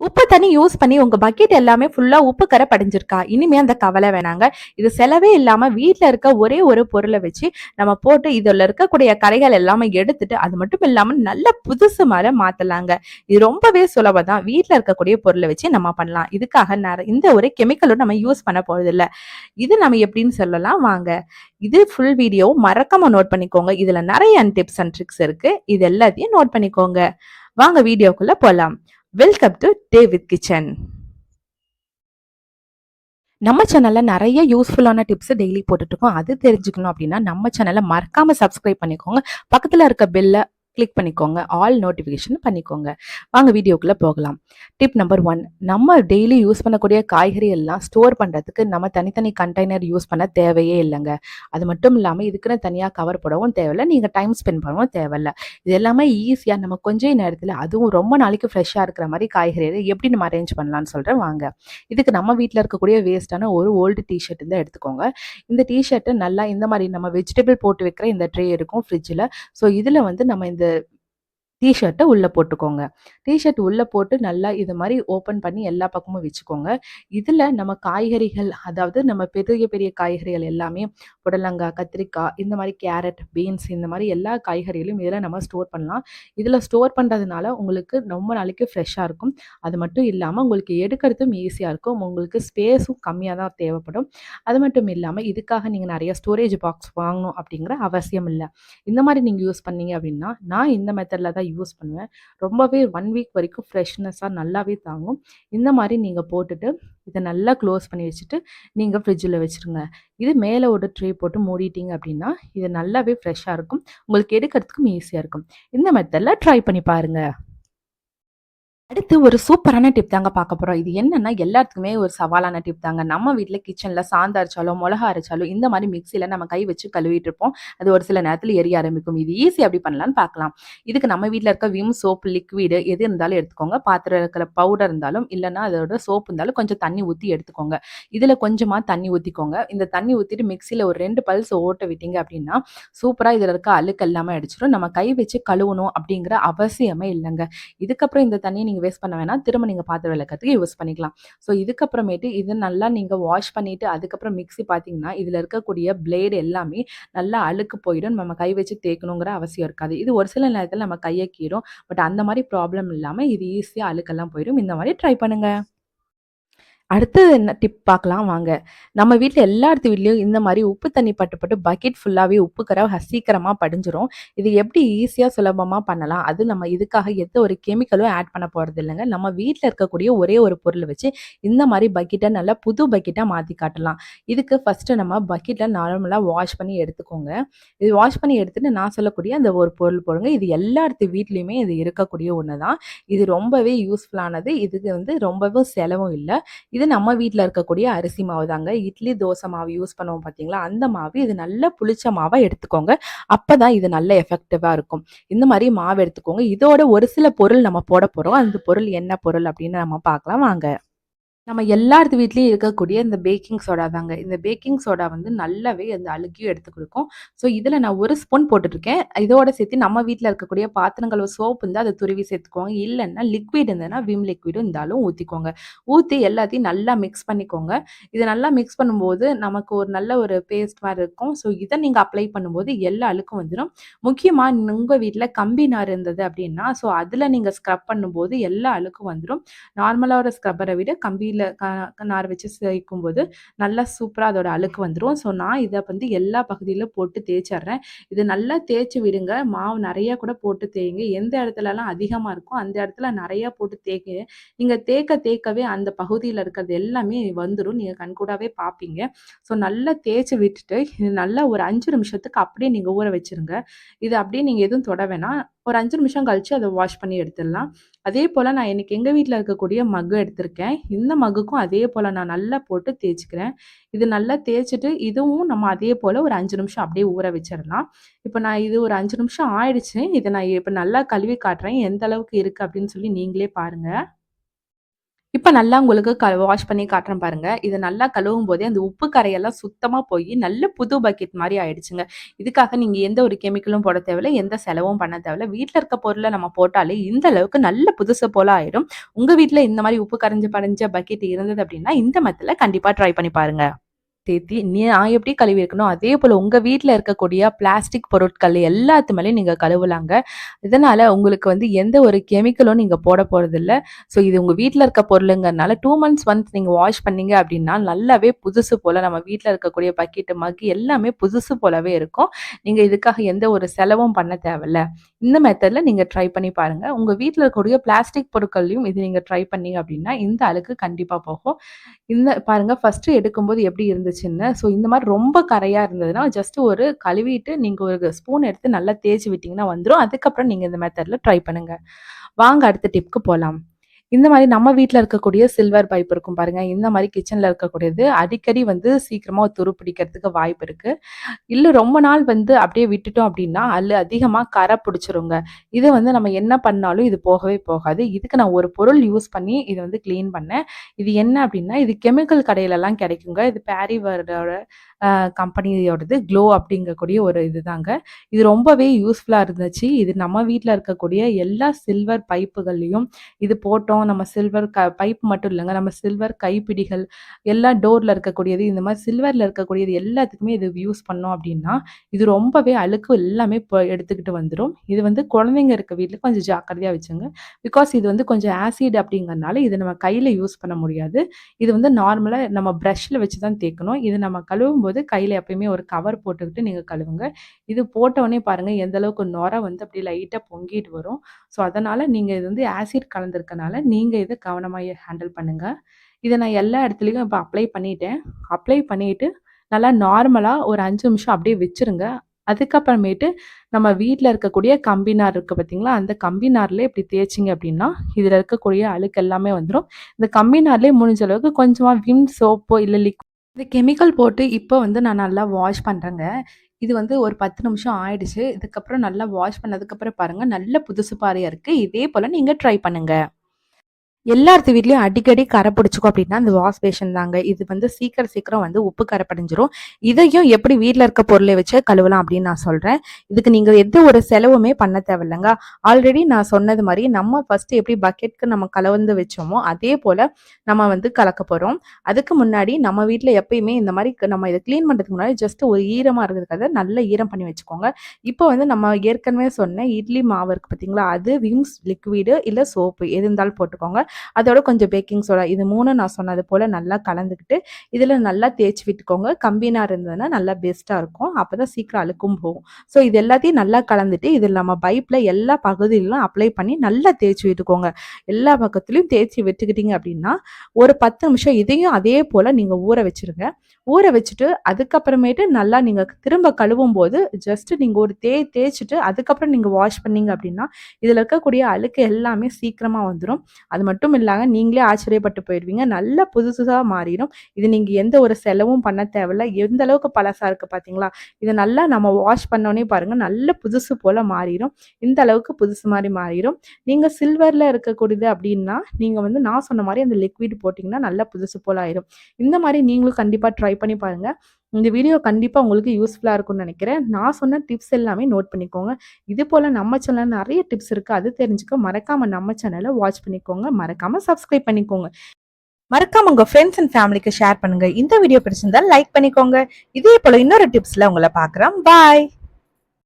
உப்பு தண்ணி யூஸ் பண்ணி உங்க பக்கெட் எல்லாமே ஃபுல்லா உப்பு கரை படிஞ்சிருக்கா? இனிமே அந்த கவலை வேணாங்க. இது செலவே இல்லாம வீட்ல இருக்க ஒரே ஒரு பொருள வச்சு நம்ம போட்டு இதுல இருக்கக்கூடிய கரைகள் எல்லாமே எடுத்துட்டு, அது மட்டும் இல்லாம நல்ல புதுசு மார மாத்தலாங்க. இது ரொம்பவே சுலபம் தான். வீட்ல இருக்கக்கூடிய பொருள வச்சு நம்ம பண்ணலாம். இதுக்காக இந்த ஒரு கெமிக்கலும் நம்ம யூஸ் பண்ண போறதில்ல. இது நம்ம எப்படின்னு சொல்லலாம் வாங்க. இது ஃபுல் வீடியோ மறக்காம நோட் பண்ணிக்கோங்க. இதுல நெறைய டிப்ஸ் அண்ட் ட்ரிக்ஸ் இருக்கு. இது எல்லாத்தையும் நோட் பண்ணிக்கோங்க. வாங்க வீடியோக்குள்ள போலாம். Welcome to David kitchen. நம்ம சேனல்ல நிறைய யூஸ்ஃபுல்லான டிப்ஸ் டெய்லி போட்டுட்டு இருக்கோம். அது தெரிஞ்சுக்கணும் அப்படின்னா நம்ம சேனலை மறக்காம சப்ஸ்கிரைப் பண்ணிக்கோங்க. பக்கத்துல இருக்க பெல்ல கிளிக் பண்ணிக்கோங்க. ஆல் நோட்டிஃபிகேஷன் பண்ணிக்கோங்க. வாங்க வீடியோக்குள்ள போகலாம். டிப் நம்பர் 1, நம்ம டெய்லி யூஸ் பண்ணக்கூடிய காய்கறி எல்லாம் ஸ்டோர் பண்றதுக்கு நம்ம தனித்தனி கண்டெய்னர் யூஸ் பண்ண தேவையே இல்லைங்க. அது மட்டும் இல்லாம இதுக்குன்னு தனியா கவர் போடவும் தேவையில்லை. நீங்க டைம் ஸ்பெண்ட் பண்ணவும் தேவையில்ல. இது எல்லாமே ஈஸியா நம்ம கொஞ்ச நேரத்துல, அதுவும் ரொம்ப நாளைக்கு ஃப்ரெஷ்ஷா இருக்கிற மாதிரி காய்கறியை எப்படி நம்ம அரேஞ்ச் பண்ணலாம்னு சொல்றேன் வாங்க. இதுக்கு நம்ம வீட்டில் இருக்கக்கூடிய வேஸ்ட்டான ஒரு ஓல்டு டிஷர்ட் இருந்தால் எடுத்துக்கோங்க. இந்த டிஷர்ட்டை நல்லா இந்த மாதிரி நம்ம வெஜிடபிள் போட்டு வைக்கிற இந்த ட்ரே இருக்கும் ஃப்ரிட்ஜில். ஸோ இதில் வந்து நம்ம இந்த டீ-ஷர்ட்டை உள்ளே போட்டுக்கோங்க. டீ-ஷர்ட் உள்ளே போட்டு நல்லா இது மாதிரி ஓப்பன் பண்ணி எல்லா பக்கமும் வச்சுக்கோங்க. இதில் நம்ம காய்கறிகள், அதாவது நம்ம பெரிய பெரிய காய்கறிகள் எல்லாமே, புடலங்காய், கத்திரிக்காய், இந்த மாதிரி கேரட், பீன்ஸ், இந்த மாதிரி எல்லா காய்கறிகளையும் இதில் நம்ம ஸ்டோர் பண்ணலாம். இதில் ஸ்டோர் பண்ணுறதுனால உங்களுக்கு ரொம்ப நாளைக்கு ஃப்ரெஷ்ஷாக இருக்கும். அது மட்டும் இல்லாமல் உங்களுக்கு எடுக்கிறதும் ஈஸியாக இருக்கும். உங்களுக்கு ஸ்பேஸும் கம்மியாக தான் தேவைப்படும். அது மட்டும் இல்லாமல் இதுக்காக நீங்கள் நிறைய ஸ்டோரேஜ் பாக்ஸ் வாங்கணும் அப்படிங்கிற அவசியம் இல்லை. இந்த மாதிரி நீங்கள் யூஸ் பண்ணீங்க அப்படின்னா, நான் இந்த மெத்தடில் தான் யூஸ் பண்ணுவேன். ரொம்பவே 1 வீக் வரைக்கும் ஃப்ரெஷ்னஸாக நல்லாவே தாங்கும். இந்த மாதிரி நீங்கள் போட்டுட்டு இதை நல்லா க்ளோஸ் பண்ணி வச்சுட்டு நீங்கள் ஃப்ரிட்ஜில் வச்சுருங்க. இது மேலே ஒரு ட்ரே போட்டு மூடிட்டீங்க அப்படின்னா இது நல்லாவே ஃப்ரெஷ்ஷாக இருக்கும். உங்களுக்கு எடுக்கிறதுக்கும் ஈஸியாக இருக்கும். இந்த மெத்தடில் ட்ரை பண்ணி பாருங்க. அடுத்து ஒரு சூப்பரான டிப் தாங்க பார்க்க போறோம். இது என்னன்னா எல்லாத்துக்குமே ஒரு சவாலான டிப் தாங்க. நம்ம வீட்ல கிச்சன்ல சாந்து அரைச்சாலும், மிளகா அரைச்சாலும் இந்த மாதிரி மிக்ஸில நம்ம கை வச்சு கழுவிட்டு இருப்போம். அது ஒரு சில நேரத்துல எரிய ஆரம்பிக்கும். இது ஈஸி எப்படி பண்ணலாம்னு பார்க்கலாம். இதுக்கு நம்ம வீட்ல இருக்க விம் சோப் லிக்விடு எது இருந்தாலும் எடுத்துக்கோங்க. பாத்திரம் இருக்கிற பவுடர் இருந்தாலும், இல்லைன்னா அதோட சோப் இருந்தாலும் கொஞ்சம் தண்ணி ஊத்தி எடுத்துக்கோங்க. இதுல கொஞ்சமா தண்ணி ஊத்திக்கோங்க. இந்த தண்ணி ஊத்திட்டு மிக்ஸில ஒரு 2 பல்ஸ் ஓட்ட விட்டீங்க அப்படின்னா சூப்பரா இதுல இருக்க அழுக்கு எல்லாமே அடிச்சிடும். நம்ம கை வச்சு கழுவணும் அப்படிங்கிற அவசியமே இல்லைங்க. இதுக்கப்புறம் இந்த தண்ணியை நீங்க வேஸ்ட் பண்ண வேணாம். திரும்ப நீங்க பாத்திரம் விளக்கறதுக்கு யூஸ் பண்ணிக்கலாம். ஸோ இதுக்கப்புறமேட்டு இதை நல்லா நீங்க வாஷ் பண்ணிட்டு அதுக்கப்புறம் மிக்ஸி பார்த்தீங்கன்னா இதுல இருக்கக்கூடிய பிளேடு எல்லாமே நல்லா அழுக்கு போயிடும். நம்ம கை வச்சு தேய்க்கணுங்கிற அவசியம் இருக்காது. இது ஒரு சில நேரத்தில் நம்ம கையை கீறும். பட் அந்த மாதிரி ப்ராப்ளம் இல்லாம இது ஈஸியா அழுக்கெல்லாம் போயிடும். இந்த மாதிரி ட்ரை பண்ணுங்க. அடுத்து என்ன டிப் பார்க்கலாம் வாங்க. நம்ம வீட்ல எல்லார்த்து வீட்லயும் இந்த மாரி உப்பு தண்ணி பட்டு பட்டு பக்கெட் ஃபுல்லாவே உப்பு கரை சீக்கிரமா படிஞ்சிரும். இது எப்படி ஈஸியா சுலபமா பண்ணலாம்? அது நம்ம இதுக்காக எந்த ஒரு கெமிக்கலும் ஆட் பண்ண போறது இல்லங்க. நம்ம வீட்ல இருக்கக்கூடிய ஒரே ஒரு பொருள வச்சு இந்த மாரி பக்கெட்ட நல்லா புது பக்கெட்டா மாத்தி காட்டலாம். இதுக்கு ஃபர்ஸ்ட்டு நம்ம பக்கெட்ட நார்மலா வாஷ் பண்ணி எடுத்துக்கோங்க. இது வாஷ் பண்ணி எடுத்துட்டு நான் சொல்லக்கூடிய அந்த ஒரு பொருள் போடுங்க. இது எல்லார்த்து வீட்லயுமே இது இருக்கக்கூடிய ஒண்ணு தான். இது ரொம்பவே யூஸ்ஃபுல்லானது. இதுக்கு வந்து ரொம்பவும் செலவும் இல்ல. இது நம்ம வீட்ல இருக்கக்கூடிய அரிசி மாவு தாங்க. இட்லி, தோசை மாவு யூஸ் பண்ணுவோம் பார்த்தீங்களா? அந்த மாவு. இது நல்ல புளிச்ச மாவா எடுத்துக்கோங்க. அப்பதான் இது நல்ல எஃபெக்டிவா இருக்கும். இந்த மாரி மாவு எடுத்துக்கோங்க. இதோட ஒரு சில பொருள் நம்ம போட போறோம். அந்த பொருள் என்ன பொருள் அப்படின்னு நம்ம பார்க்கலாம் வாங்க. நம்ம எல்லார்த்து வீட்லயும் இருக்கக்கூடிய இந்த பேக்கிங் சோடா தாங்க. இந்த பேக்கிங் சோடா வந்து நல்லாவே அந்த அழுக்கையும் எடுத்து குடுக்கும். ஸோ இதில நான் 1 ஸ்பூன் போட்டுட்டுருக்கேன். இதோட சேர்த்து நம்ம வீட்ல இருக்கக்கூடிய பாத்திரங்கள் சோப் இருந்தா அத துருவி சேர்த்துக்கோங்க. இல்லன்னா லிக்விட் இருந்ததுன்னா விம் லிக்விட் இருந்தாலும் ஊத்திக்கோங்க. ஊத்தி எல்லாத்தையும் நல்லா மிக்ஸ் பண்ணிக்கோங்க. இத நல்லா மிக்ஸ் பண்ணும்போது நமக்கு ஒரு நல்ல ஒரு பேஸ்ட் மாரி இருக்கும். ஸோ இத நீங்க அப்ளை பண்ணும்போது எல்லா அழுக்கும் வந்துரும். முக்கியமா உங்க வீட்ல கம்பி நார் இருந்தது அப்டின்னா, ஸோ அதில நீங்க ஸ்க்ரப் பண்ணும்போது எல்லா அழுக்கும் வந்துரும். நார்மலா ஒரு ஸ்க்ரப்பர விட கம்பியில நார் வச்சு தேய்க்கும்போது நல்லா சூப்பரா அதோட அழுக்கு வந்துரும். ஸோ நான் இத வந்து எல்லா பகுதியிலும் போட்டு தேய்ச்சர்றேன். இது நல்லா தேய்ச்சு விடுங்க. மாவு நெறைய கூட போட்டு தேய்ங்க. எந்த இடத்துலலாம் அதிகமா இருக்கோ அந்த இடத்துல நெறைய போட்டு தேய்ங்க. நீங்க தேய்க்க தேய்க்கவே அந்த பகுதியில இருக்கிறது எல்லாமே வந்துரும். நீங்க கண்கூடாவே பார்ப்பீங்க. ஸோ நல்லா தேய்ச்சு விட்டுட்டு இது நல்லா ஒரு 5 நிமிஷத்துக்கு அப்படியே நீங்க ஊற வச்சுருங்க. இது அப்படியே நீங்க எதுவும் தொட வேணாம். ஒரு 5 நிமிஷம் கழிச்சு அத வாஷ் பண்ணி எடுத்துடலாம். அதே போல நான் இன்னைக்கு எங்க வீட்ல இருக்கக்கூடிய மக்கு எடுத்திருக்கேன். இந்த மக்குக்கும் அதே போல நான் நல்லா போட்டு தேய்ச்சுக்கிறேன். இது நல்லா தேய்ச்சுட்டு இதுவும் நம்ம அதே போல ஒரு 5 நிமிஷம் அப்படியே ஊற வச்சிரலாம். இப்ப நான் இது ஒரு 5 நிமிஷம் ஆயிடுச்சு. இத நான் இப்ப நல்லா கழுவி காட்டுறேன். எந்த அளவுக்கு இருக்கு அப்படின்னு சொல்லி நீங்களே பாருங்க. இப்ப நல்லா உங்களுக்கு வாஷ் பண்ணி காட்டுறேன் பாருங்க. இத நல்லா கழுவும் போதே அந்த உப்பு கரையெல்லாம் சுத்தமா போயி, நல்ல புது பக்கெட் மாரி ஆயிடுச்சுங்க. இதுக்காக நீங்க எந்த ஒரு கெமிக்கலும் போட தேவையில்ல. எந்த செலவும் பண்ண தேவையில்ல. வீட்ல இருக்க பொருள நம்ம போட்டாலே இந்த அளவுக்கு நல்ல புதுசு போல ஆயிடும். உங்க வீட்ல இந்த மாரி உப்பு கரைஞ்சு படிஞ்ச பக்கெட் இருந்தது அப்டின்னா, இந்த மெத்தட்ல கண்டிப்பா ட்ரை பண்ணி பாருங்க. தேத்தி நான் எப்படி கழுவி இருக்கனோ, அதே போல உங்க வீட்ல இருக்கக்கூடிய பிளாஸ்டிக் பொருட்கள் எல்லாத்து மேலயும் நீங்க கழுவலாங்க. இதனால உங்களுக்கு வந்து எந்த ஒரு கெமிக்கலும் நீங்க போட போறதில்ல. ஸோ இது உங்க வீட்ல இருக்க பொருளுங்கிறனால 2 மந்த்ஸ் ஒன்ஸ் நீங்க வாஷ் பண்ணீங்க அப்படின்னா, நல்லாவே புதுசு போல நம்ம வீட்ல இருக்கக்கூடிய பக்கெட்டு, மக் எல்லாமே புதுசு போலவே இருக்கும். நீங்க இதுக்காக எந்த ஒரு செலவும் பண்ண தேவையில்ல. இந்த மெத்தட்ல நீங்க ட்ரை பண்ணி பாருங்க. உங்க வீட்ல இருக்கக்கூடிய பிளாஸ்டிக் பொருட்கள்லயும் இது நீங்க ட்ரை பண்ணீங்க அப்படின்னா, இந்த அழுக்கு கண்டிப்பா போகும். இந்த பாருங்க ஃபர்ஸ்ட்டு எடுக்கும்போது எப்படி இருந்துச்சுன்னு. ஸோ இந்த மாரி ரொம்ப கரையா இருந்ததுன்னா, ஜஸ்ட் ஒரு கழுவிட்டு நீங்க ஒரு ஸ்பூன் எடுத்து நல்லா தேய்ச்சு விட்டீங்கன்னா வந்துரும். அதுக்கப்புறம் நீங்க இந்த மெத்தட்ல ட்ரை பண்ணுங்க. வாங்க அடுத்த டிப்க்கு போலாம். இந்த மாரி நம்ம வீட்ல இருக்கக்கூடிய சில்வர் பைப் இருக்கும் பாருங்க. இந்த மாரி கிச்சன்ல இருக்கக்கூடியது அடிக்கடி வந்து சீக்கிரமா துரு பிடிக்கிறதுக்கு வாய்ப்பு இருக்கு. இல்ல ரொம்ப நாள் வந்து அப்படியே விட்டுட்டோம் அப்படின்னா, அதுல அதிகமா கரை பிடிச்சிருங்க. இது வந்து நம்ம என்ன பண்ணாலும் இது போகவே போகாது. இதுக்கு நான் ஒரு பொருள் யூஸ் பண்ணி இத வந்து கிளீன் பண்ணேன். இது என்ன அப்படின்னா, இது கெமிக்கல் கடையிலலாம் கிடைக்குங்க. இது பேரிவர்டோட கம்பெனியோடது க்ளோ அப்படிங்கக்கூடிய ஒரு இதுதாங்க. இது ரொம்பவே யூஸ்ஃபுல்லா இருந்துச்சு. இது நம்ம வீட்ல இருக்கக்கூடிய எல்லா சில்வர் பைப்புகள்லயும் இது போட்டோம். நம்ம சில்வர் பைப் மட்டும் இல்லங்க. நம்ம சில்வர் கைப்பிடிகள், எல்லா டோர்ல இருக்கக்கூடியது, இந்த மாரி சில்வர்ல இருக்கக்கூடியது எல்லாத்துக்குமே இது யூஸ் பண்ணோம் அப்டின்னா, இது ரொம்பவே அழுக்கு எல்லாமே எடுத்துக்கிட்டு வந்துரும். இது வந்து குழந்தைங்க இருக்க வீட்ல கொஞ்சம் ஜாக்கிரதையா வச்சுங்க. பிகாஸ் இது வந்து கொஞ்சம் ஆசிட் அப்டிங்கிறனால, இத நம்ம கையில யூஸ் பண்ண முடியாது. இது வந்து நார்மலா நம்ம பிரஷ்ல வச்சு தான் தேய்க்கணும். இது நம்ம கழுவும்போது கையில எப்பயுமே ஒரு கவர் போட்டுக்கிட்டு நீங்க கழுவுங்க. இது போட்டோனே பாருங்க எந்த அளவுக்கு நொரை வந்து அப்டியே லைட்டா பொங்கிட்டு வரும். ஸோ, அதனால நீங்க இது வந்து ஆசிட் கலந்திருக்கனால, நீங்க இத கவனமா ஹேண்டில் பண்ணுங்க. இத நான் எல்லா இடத்துலயும் இப்ப அப்ளை பண்ணிட்டேன். அப்ளை பண்ணிட்டு, நல்லா நார்மலா ஒரு 5 நிமிஷம் அப்டியே வச்சுருங்க. அதுக்கப்புறமேட்டு நம்ம வீட்ல இருக்கக்கூடிய கம்பி நார் இருக்கு பார்த்தீங்களா? அந்த கம்பி நார்லயே இப்டி தேய்ச்சீங்க அப்டின்னா, இதுல இருக்கக்கூடிய அழுக்கு எல்லாமே வந்துரும். இந்த கம்பி நார்லயே முடிஞ்ச அளவுக்கு கொஞ்சமா விம் சோப்போ இல்ல இது கெமிக்கல் போட்டு இப்போ வந்து நான் நல்லா வாஷ் பண்றேங்க. இது வந்து ஒரு 10 நிமிஷம் ஆயிடுச்சு. இதுக்கப்புறம் நல்லா வாஷ் பண்ணதுக்கப்புறம் பாருங்க, நல்ல புதுசு பாறையா இருக்கு. இதே போல நீங்க ட்ரை பண்ணுங்க. எல்லார்த்து வீட்லயும் அடிக்கடி கரை பிடிச்சுக்கும் அப்படின்னா, அந்த வாஷ் பேஷன் தாங்க. இது வந்து சீக்கிரம் சீக்கிரம் வந்து உப்பு கரை படிஞ்சிரும். இதையும் எப்படி வீட்ல இருக்க பொருளை வச்சு கழுவலாம் அப்படின்னு நான் சொல்றேன். இதுக்கு நீங்க எந்த ஒரு செலவுமே பண்ண தேவையில்லங்க. ஆல்ரெடி நான் சொன்னது மாரி நம்ம ஃபர்ஸ்ட் எப்படி பக்கெட்க்கு நம்ம கலந்து வச்சோமோ, அதே போல நம்ம வந்து கலக்க போறோம். அதுக்கு முன்னாடி நம்ம வீட்ல எப்பயுமே இந்த மாரி நம்ம இத கிளீன் பண்றதுக்கு முன்னாடி ஜஸ்ட் ஒரு ஈரமா இருக்கிறதுக்காக நல்லா ஈரம் பண்ணி வச்சுக்கோங்க. இப்போ வந்து நம்ம ஏற்கனவே சொன்ன இட்லி மாவு இருக்கு பார்த்தீங்களா? அது விம்ஸ் லிக்விடு இல்ல சோப்பு எது இருந்தாலும் போட்டுக்கோங்க. அதோட கொஞ்சம் பேக்கிங் சோடா இது 3ம் நான் சொன்னது போல நல்லா கலந்துக்கிட்டு, இதில நல்லா தேய்ச்சி விட்டுக்கோங்க. கம்பி நார் இருந்ததுன்னா நல்லா பெஸ்ட்டா இருக்கும். அப்பதான் சீக்கிரம் அழுக்கும் போகும். ஸோ இது எல்லாத்தையும் நல்லா கலந்துட்டு, இதில நம்ம பைப்ல எல்லா பகுதியிலும் அப்ளை பண்ணி நல்லா தேய்ச்சி விட்டுக்கோங்க. எல்லா பக்கத்துலயும் தேய்ச்சி விட்டுக்கிட்டீங்க அப்படின்னா, ஒரு 10 நிமிஷம் இதையும் அதே போல நீங்க ஊற வச்சுருங்க. ஊற வச்சுட்டு, அதுக்கப்புறமேட்டு நல்லா நீங்க திரும்ப கழுவும்போது, ஜஸ்ட் நீங்க ஒரு தேய்ச்சுட்டு, அதுக்கப்புறம் நீங்க வாஷ் பண்ணீங்க அப்படின்னா, இதில இருக்கக்கூடிய அழுக்கு எல்லாமே சீக்கிரமா வந்துரும். அது மட்டும் இல்லாம நீங்களே ஆச்சரியப்பட்டு போயிருவீங்க. நல்லா புதுசா மாறிரும். இது நீங்க எந்த ஒரு செலவும் பண்ண தேவையில்ல. எந்த அளவுக்கு பழசா இருக்கு பார்த்தீங்களா? இத நல்லா நம்ம வாஷ் பண்ணோனே பாருங்க, நல்ல புதுசு போல மாறிரும். இந்த அளவுக்கு புதுசு மாரி மாறிரும். நீங்க சில்வர்ல இருக்கக்கூடியது அப்டின்னா, நீங்க வந்து நான் சொன்ன மாரி அந்த லிக்விட் போட்டீங்கன்னா, நல்லா புதுசு போல ஆயிரும். இந்த மாரி நீங்களும் கண்டிப்பா ட்ரை பண்ணி பாருங்க. இந்த வீடியோ கண்டிப்பா உங்களுக்கு யூஸ்ஃபுல்லா இருக்கும்னு நெனைக்கிறேன். நான் சொன்ன டிப்ஸ் எல்லாமே நோட் பண்ணிக்கோங்க. இது போல நம்ம சேனல்ல நெறைய டிப்ஸ் இருக்கு. அது தெரிஞ்சுக்க மறக்காம நம்ம சேனல வாட்ச் பண்ணிக்கோங்க. மறக்காம சப்ஸ்கிரைப் பண்ணிக்கோங்க. மறக்காம உங்க ஃப்ரெண்ட்ஸ் அண்ட் ஃபேமிலிக்கு ஷேர் பண்ணுங்க. இந்த வீடியோ பிடிச்சிருந்தா லைக் பண்ணிக்கோங்க. இதே போல இன்னொரு டிப்ஸ்ல உங்கள பார்க்குறேன். பாய்.